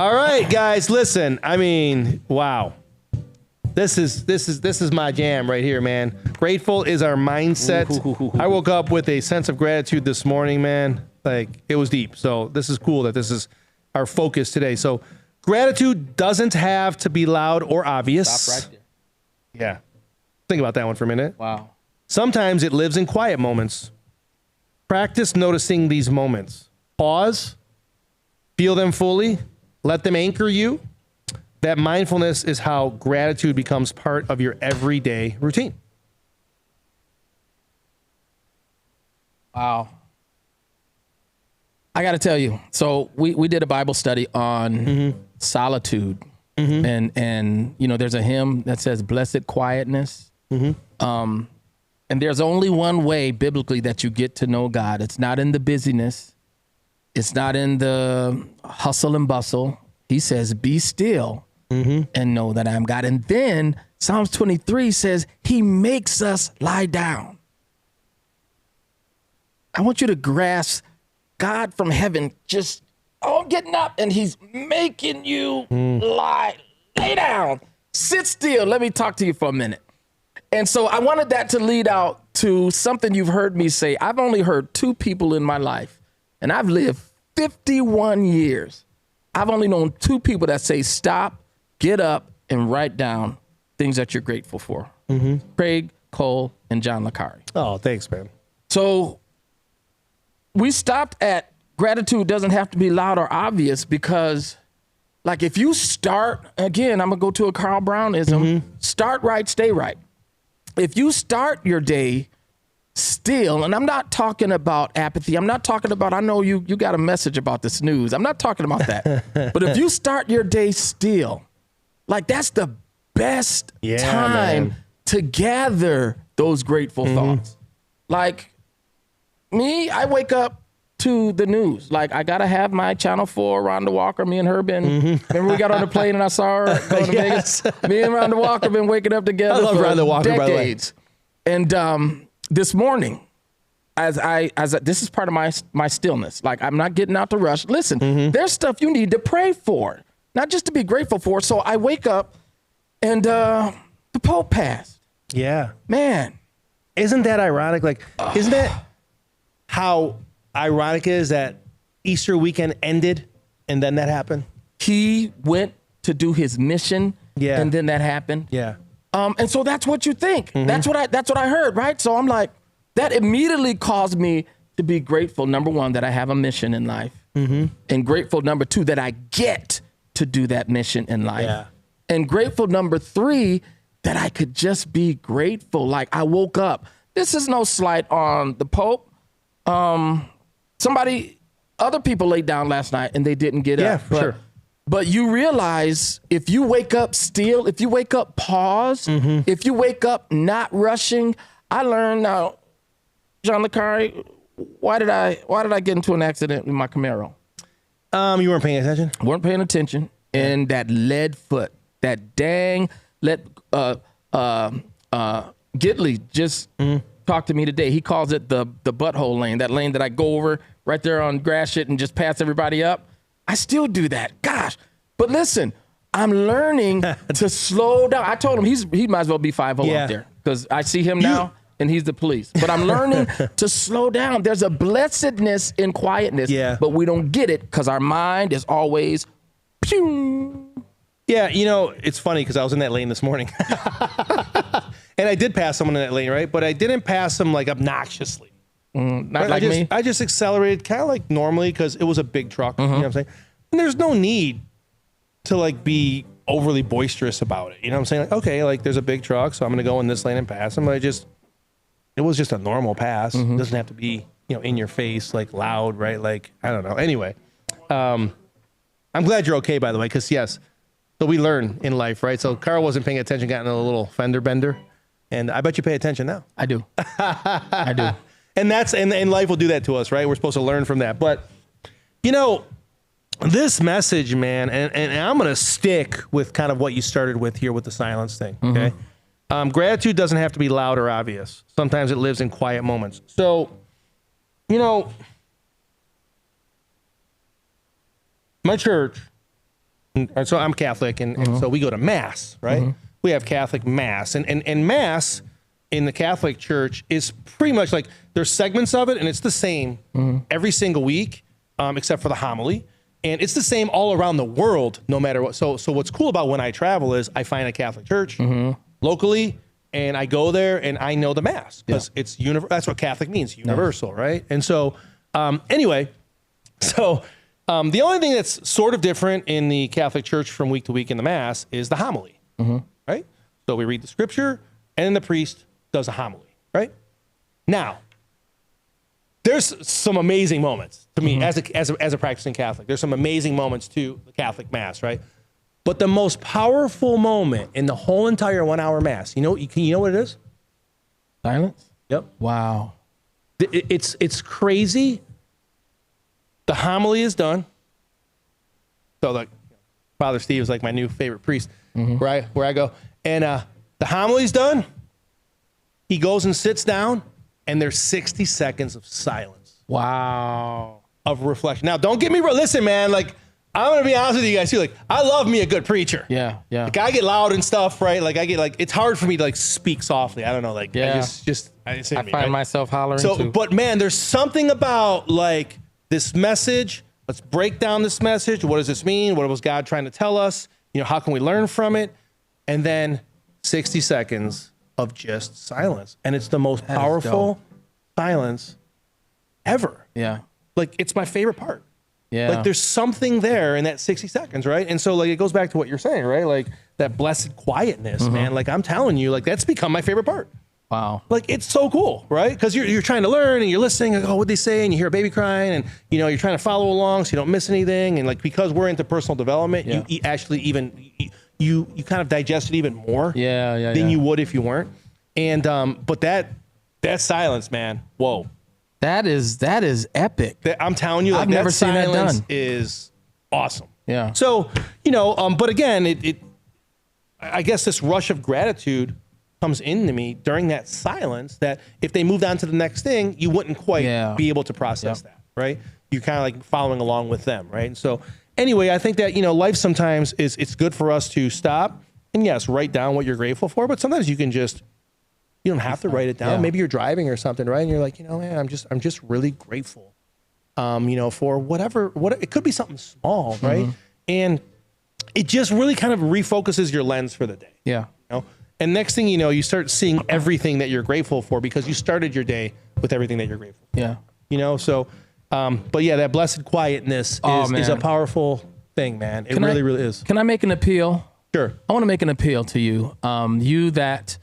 All right, guys, listen. I mean, wow. This is my jam right here, man. Grateful is our mindset. I woke up with a sense of gratitude this morning, man. Like, it was deep. So this is cool that this is our focus today. So gratitude doesn't have to be loud or obvious. Stop right there. Yeah. Think about that one for a minute. Wow. Sometimes it lives in quiet moments. Practice noticing these moments. Pause. Feel them fully. Let them anchor you. That mindfulness is how gratitude becomes part of your everyday routine. Wow. I got to tell you, so we did a Bible study on solitude. And you know, there's a hymn that says, blessed quietness. And there's only one way biblically that you get to know God. It's not in the busyness. It's not in the hustle and bustle. He says, be still and know that I am God. And then Psalms 23 says he makes us lie down. I want you to grasp God from heaven just getting up, and he's making you lay down, sit still. Let me talk to you for a minute. And so I wanted that to lead out to something you've heard me say. I've only heard two people in my life, and I've lived 51 years. I've only known two people that say, stop, get up, and write down things that you're grateful for. Craig Cole and John Licari. Oh, thanks, man. So we stopped at gratitude doesn't have to be loud or obvious, because like if you start, again, I'm going to go to a Carl Brownism, start right, stay right. If you start your day still, and I'm not talking about apathy. I'm not talking about, I know you got a message about the snooze. I'm not talking about that. But if you start your day still, like that's the best time to gather those grateful thoughts. Like me, I wake up to the news. Like I got to have my Channel 4 Rhonda Walker. Me and her been, remember we got on the plane and I saw her going to Vegas? Me and Rhonda Walker been waking up together I love for Rhonda Walker, decades. By the way. And this morning, as this is part of my stillness. Like I'm not getting out to rush. Listen, there's stuff you need to pray for, not just to be grateful for. So I wake up and the Pope passed. Yeah. Man. Isn't that ironic? Like, isn't that how ironic it is that Easter weekend ended and then that happened? He went to do his mission and then that happened. Yeah. And so that's what you think. That's what I heard, right? So I'm like, that immediately caused me to be grateful, number one, that I have a mission in life. And grateful, number two, that I get to do that mission in life. Yeah. And grateful, number three, that I could just be grateful. Like I woke up. This is no slight on the Pope. Other people laid down last night and they didn't get up. Yeah, for sure. But you realize if you wake up still, if you wake up pause, if you wake up not rushing. I learned now, John Licari, why did I get into an accident with my Camaro? You weren't paying attention? Weren't paying attention. And that lead foot, that dang Gitley just talked to me today. He calls it the butthole lane, that lane that I go over right there on grass shit and just pass everybody up. I still do that. Gosh. But listen, I'm learning to slow down. I told him he might as well be 5-0 up there because I see him now and he's the police. But I'm learning to slow down. There's a blessedness in quietness, but we don't get it because our mind is always pew. Yeah, you know, it's funny because I was in that lane this morning. And I did pass someone in that lane, right? But I didn't pass them like obnoxiously. Not like me. I just accelerated kind of like normally because it was a big truck. You know what I'm saying? And there's no need to like be overly boisterous about it. You know what I'm saying? Like, okay, like there's a big truck, so I'm going to go in this lane and pass them. But it was just a normal pass. It doesn't have to be, you know, in your face, like loud, right? Like, I don't know. Anyway, I'm glad you're okay, by the way, because yes, so we learn in life, right? So Carl wasn't paying attention, got in a little fender bender. And I bet you pay attention now. I do. I do. And life will do that to us, right? We're supposed to learn from that. But, you know, this message, man, and I'm going to stick with kind of what you started with here with the silence thing, okay? Gratitude doesn't have to be loud or obvious. Sometimes it lives in quiet moments. So, you know, my church And so I'm Catholic, and so we go to mass, right? We have Catholic mass, and mass in the Catholic Church is pretty much like there's segments of it, and it's the same every single week, except for the homily. And it's the same all around the world, no matter what. So what's cool about when I travel is I find a Catholic church locally, and I go there and I know the mass because it's that's what Catholic means, universal, right? And so anyway, so the only thing that's sort of different in the Catholic Church from week to week in the mass is the homily, right? So we read the scripture, and then the priest does a homily, right? Now, there's some amazing moments to me as a practicing Catholic. There's some amazing moments to the Catholic Mass, right? But the most powerful moment in the whole entire 1 hour Mass, you know what it is? Silence? Yep. Wow. It's crazy. The homily is done. So like Father Steve is like my new favorite priest, where I go, and the homily's done. He goes and sits down, and there's 60 seconds of silence. Wow. Of reflection. Now, don't get me wrong. Listen, man, like, I'm going to be honest with you guys too. Like, I love me a good preacher. Yeah. Like, I get loud and stuff, right? Like, it's hard for me to, like, speak softly. I don't know. Like, I find myself hollering too. But, man, there's something about, like, this message. Let's break down this message. What does this mean? What was God trying to tell us? How can we learn from it? And then 60 seconds of just silence. And it's the most powerful silence ever. Yeah. Like, it's my favorite part. Yeah. Like, there's something there in that 60 seconds, right? And so, like, it goes back to what you're saying, right? Like, that blessed quietness, man. Like, I'm telling you, like, that's become my favorite part. Wow. Like, it's so cool, right? Because you're trying to learn, and you're listening, like, oh, what'd they say? And you hear a baby crying, and, you're trying to follow along so you don't miss anything. And, like, because we're into personal development, you actually even... You kind of digest it even more than you would if you weren't. And but that silence, man, whoa. That is epic. I'm telling you, like, I've never seen that done. Is awesome. Yeah. So, but again, I guess this rush of gratitude comes into me during that silence that if they moved on to the next thing, you wouldn't quite be able to process that, right? You're kind of like following along with them, right? And so anyway, I think that, life sometimes it's good for us to stop and yes, write down what you're grateful for, but sometimes you don't have to write it down. Maybe you're driving or something, right? And you're like, man, I'm just really grateful, for whatever it could be something small, right? And it just really kind of refocuses your lens for the day. Yeah. And next thing you know, you start seeing everything that you're grateful for because you started your day with everything that you're grateful for. Yeah. So, but yeah, that blessed quietness is a powerful thing, man. It really is. Can I make an appeal? Sure. I want to make an appeal to you. You that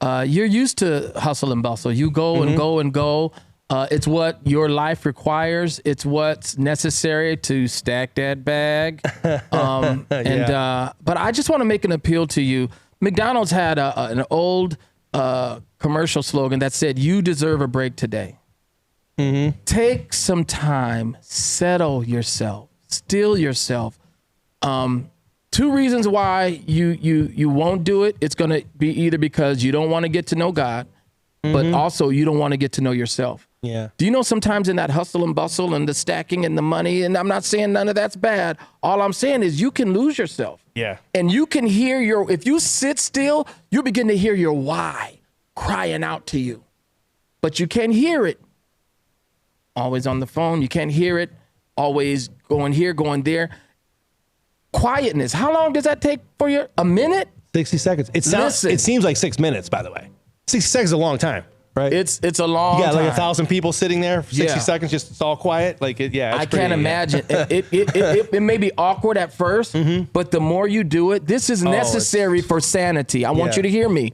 you're used to hustle and bustle. You go and go and go. It's what your life requires. It's what's necessary to stack that bag. But I just want to make an appeal to you. McDonald's had an old commercial slogan that said, "You deserve a break today." Take some time, settle yourself, still yourself. Two reasons why you won't do it. It's going to be either because you don't want to get to know God, but also you don't want to get to know yourself. Yeah. Do you know sometimes in that hustle and bustle and the stacking and the money, and I'm not saying none of that's bad. All I'm saying is you can lose yourself. Yeah. And you can hear if you sit still, you begin to hear your why crying out to you, but you can't hear it. Always on the phone. You can't hear it. Always going here, going there. Quietness. How long does that take for you? A minute? 60 seconds. It seems like 6 minutes, by the way. 60 seconds is a long time, right? It's a long time. You got like 1,000 people sitting there for 60 seconds, just it's all quiet. Like, I can't imagine. It may be awkward at first, but the more you do it, this is necessary for sanity. I want you to hear me.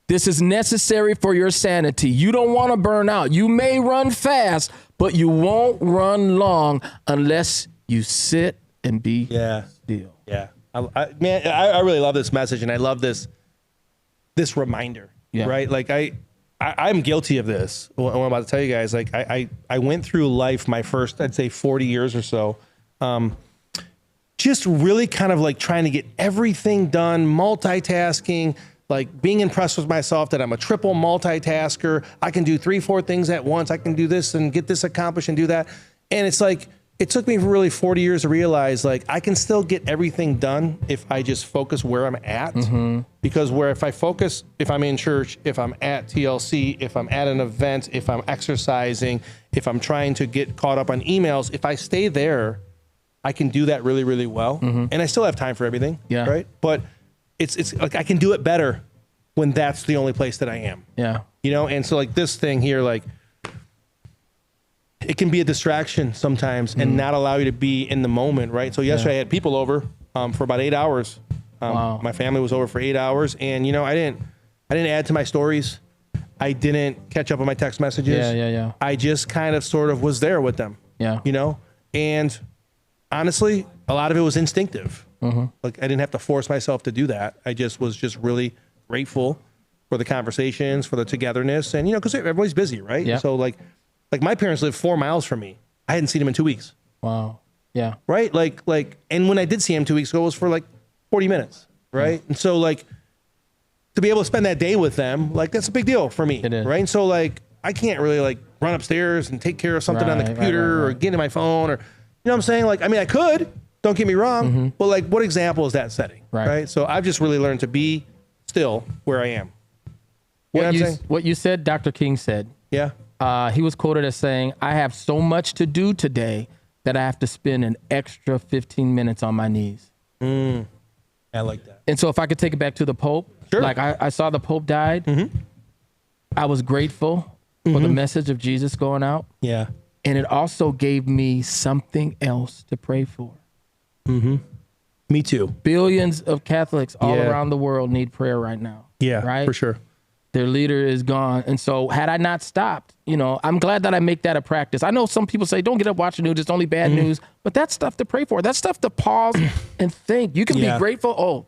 This is necessary for your sanity. You don't want to burn out. You may run fast, but you won't run long unless you sit and be still. Yeah. I really love this message, and I love this reminder, right? Like I'm guilty of this. What I'm about to tell you guys, like I went through life my first, I'd say 40 years or so, just really kind of like trying to get everything done, multitasking, like being impressed with myself that I'm a triple multitasker. I can do 3-4 things at once. I can do this and get this accomplished and do that. And it's like, it took me really 40 years to realize like I can still get everything done if I just focus where I'm at. Because if I focus, if I'm in church, if I'm at TLC, if I'm at an event, if I'm exercising, if I'm trying to get caught up on emails, if I stay there, I can do that really, really well. And I still have time for everything. Yeah. Right. But it's like I can do it better when that's the only place that I am. Yeah. You know, and so like this thing here, like it can be a distraction sometimes and not allow you to be in the moment, right? So yesterday I had people over for about 8 hours. Wow. My family was over for 8 hours, and you know, I didn't add to my stories. I didn't catch up on my text messages. Yeah. I just kind of sort of was there with them. Yeah. You know, and honestly, a lot of it was instinctive. Like I didn't have to force myself to do that. I just was just really grateful for the conversations, for the togetherness, and you know, because everybody's busy, right? Yeah. So like my parents live 4 miles from me. I hadn't seen them in 2 weeks. Wow. Yeah. Right. Like, and when I did see him 2 weeks ago, it was for like 40 minutes. Right. And so like to be able to spend that day with them, like that's a big deal for me. It is. Right. And so like, I can't really like run upstairs and take care of something on the computer or get in my phone or, you know what I'm saying? Like, I mean, I could, don't get me wrong, but like what example is that setting? Right. So I've just really learned to be still where I am. You know what I'm saying? What you said, Dr. King said. Yeah. He was quoted as saying, I have so much to do today that I have to spend an extra 15 minutes on my knees. I like that. And so if I could take it back to the Pope, like I saw the Pope died. I was grateful for the message of Jesus going out. Yeah. And it also gave me something else to pray for. Me too. Billions of Catholics all around the world need prayer right now. Yeah, right? For sure. Their leader is gone. And so had I not stopped, you know, I'm glad that I make that a practice. I know some people say, don't get up watching news. It's only bad news. But that's stuff to pray for. That's stuff to pause and think. You can be grateful. Oh,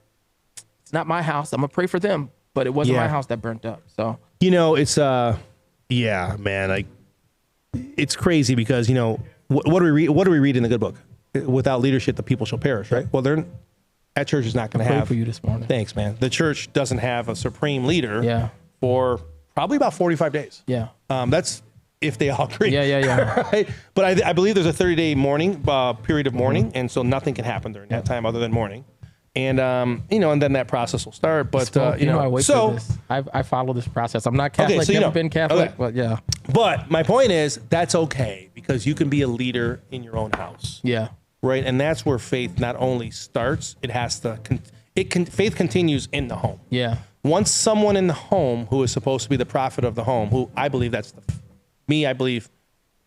it's not my house. I'm going to pray for them. But it wasn't my house that burnt up. So, you know, it's, yeah, man, like it's crazy because, you know, what do we read in the good book? Without leadership, the people shall perish, right? Well, that church is not going to have. Pray for you this morning. Thanks, man. The church doesn't have a supreme leader. Yeah. For probably about 45 days. Yeah. That's if they all agree. Yeah. Right? But I believe there's a 30-day mourning period of mourning, and so nothing can happen during that time other than mourning. And you know, and then that process will start. But you know, I wait for this. I follow this process. I'm not Catholic. Okay, so never been Catholic, but yeah. But my point is that's okay because you can be a leader in your own house. Yeah. Right, and that's where faith not only starts; it has to. Faith continues in the home. Yeah. Once someone in the home who is supposed to be the prophet of the home, who I believe I believe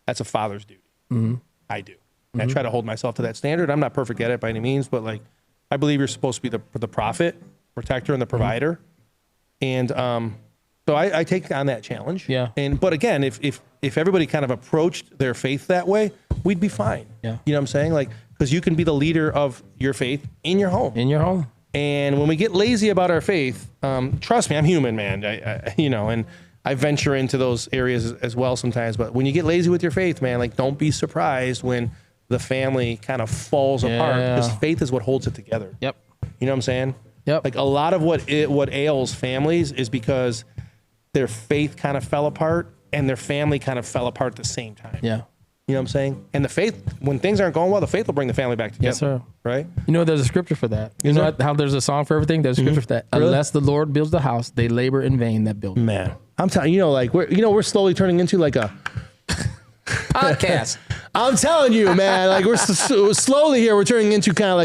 that's a father's duty. I do. I try to hold myself to that standard. I'm not perfect at it by any means, but like I believe you're supposed to be the prophet, protector, and the provider. And so I take on that challenge. Yeah. But again, if everybody kind of approached their faith that way, we'd be fine. Yeah. You know what I'm saying? Like because you can be the leader of your faith in your home. In your home. And when we get lazy about our faith, trust me, I'm human, man. I you know, and I venture into those areas as well sometimes. But when you get lazy with your faith, man, like don't be surprised when the family kind of falls apart because faith is what holds it together. Yep. You know what I'm saying? Yep. Like a lot of what ails families is because their faith kind of fell apart and their family kind of fell apart at the same time. Yeah. You know what I'm saying? And the faith, when things aren't going well, the faith will bring the family back together. Yes, sir. Right? You know, there's a scripture for that. You know how there's a song for everything? There's a scripture for that. Really? Unless the Lord builds the house, they labor in vain that build it. Man, I'm telling you, like we're slowly turning into like a podcast. I'm telling you, man, like we're slowly here. We're turning into kind of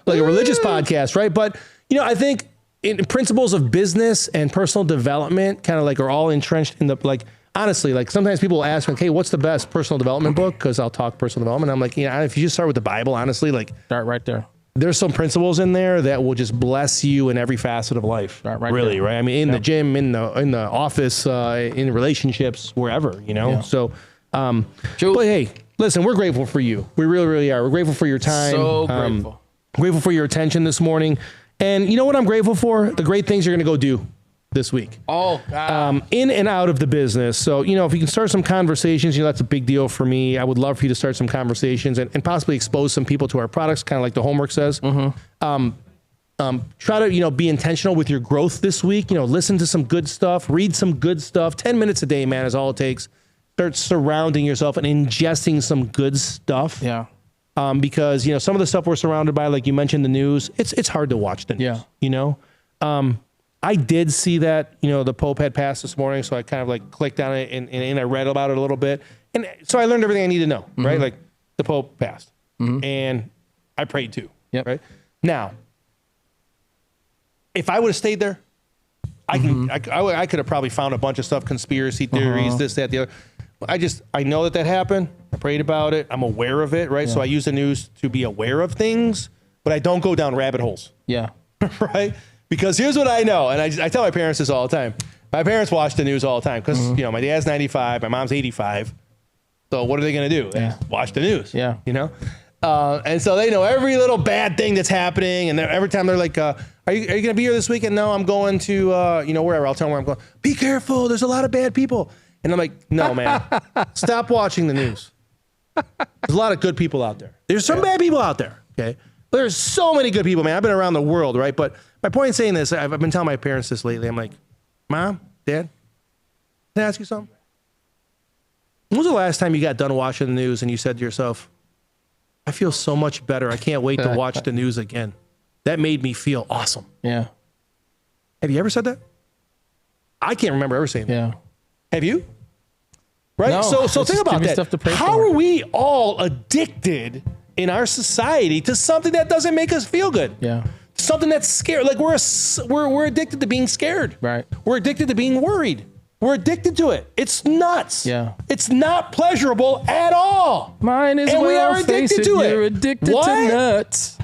like a religious podcast, right? But you know, I think in principles of business and personal development, kind of like are all entrenched in the like. Honestly, like sometimes people will ask me, "Hey, what's the best personal development book?" Because I'll talk personal development. I'm like, you know, if you just start with the Bible, honestly, like start right there. There's some principles in there that will just bless you in every facet of life. Start right really, there. right? I mean, in the gym, in the office, in relationships, wherever, you know. Yeah. So, but hey, listen, we're grateful for you. We really, really are. We're grateful for your time. So grateful. Grateful for your attention this morning. And you know what I'm grateful for? The great things you're going to go do this week. Oh, God. In and out of the business. So, you know, if you can start some conversations, you know, that's a big deal for me. I would love for you to start some conversations and possibly expose some people to our products, kind of like the homework says. Try to, you know, be intentional with your growth this week. You know, listen to some good stuff, read some good stuff. 10 minutes a day, man, is all it takes. Start surrounding yourself and ingesting some good stuff. Yeah. because, you know, some of the stuff we're surrounded by, like you mentioned, the news, it's hard to watch the news, Yeah. you know? I did see that, you know, the Pope had passed this morning, so I kind of like clicked on it and I read about it a little bit. And so I learned everything I need to know, right? Like the Pope passed and I prayed too, right? Now, if I would have stayed there, I could have probably found a bunch of stuff, conspiracy theories, this, that, the other. I know that happened. I prayed about it. I'm aware of it, right? So I use the news to be aware of things, but I don't go down rabbit holes. Yeah. Right? Because here's what I know, and I tell my parents this all the time. My parents watch the news all the time because, you know, my dad's 95, my mom's 85. So what are they going to do? They watch the news, you know? And so they know every little bad thing that's happening. And every time they're like, are you going to be here this weekend? No, I'm going to, you know, wherever. I'll tell them where I'm going. Be careful. There's a lot of bad people. And I'm like, no, man, stop watching the news. There's a lot of good people out there. There's some bad people out there, okay? There's so many good people, man. I've been around the world, right? But my point in saying this, I've been telling my parents this lately. I'm like, Mom, Dad, can I ask you something? When was the last time you got done watching the news and you said to yourself, I feel so much better. I can't wait to watch the news again. That made me feel awesome. Yeah. Have you ever said that? I can't remember ever saying that. Yeah. Have you? Right? No, so think about that. How are we all addicted in our society to something that doesn't make us feel good? Yeah. Something that's scary. Like we're addicted to being scared. Right. We're addicted to being worried. We're addicted to it. It's nuts. Yeah. It's not pleasurable at all. Mine is and we are addicted to it. You're addicted to nuts.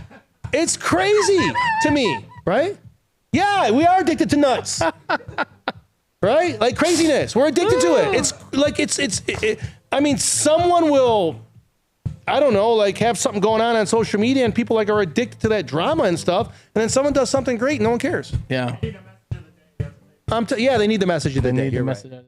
It's crazy to me, right? Yeah, we are addicted to nuts. Right? Like craziness. We're addicted to it. It's like I mean, someone will, I don't know, like have something going on social media and people like are addicted to that drama and stuff. And then someone does something great and no one cares. Yeah. Yeah, they need the message of the day. You're right.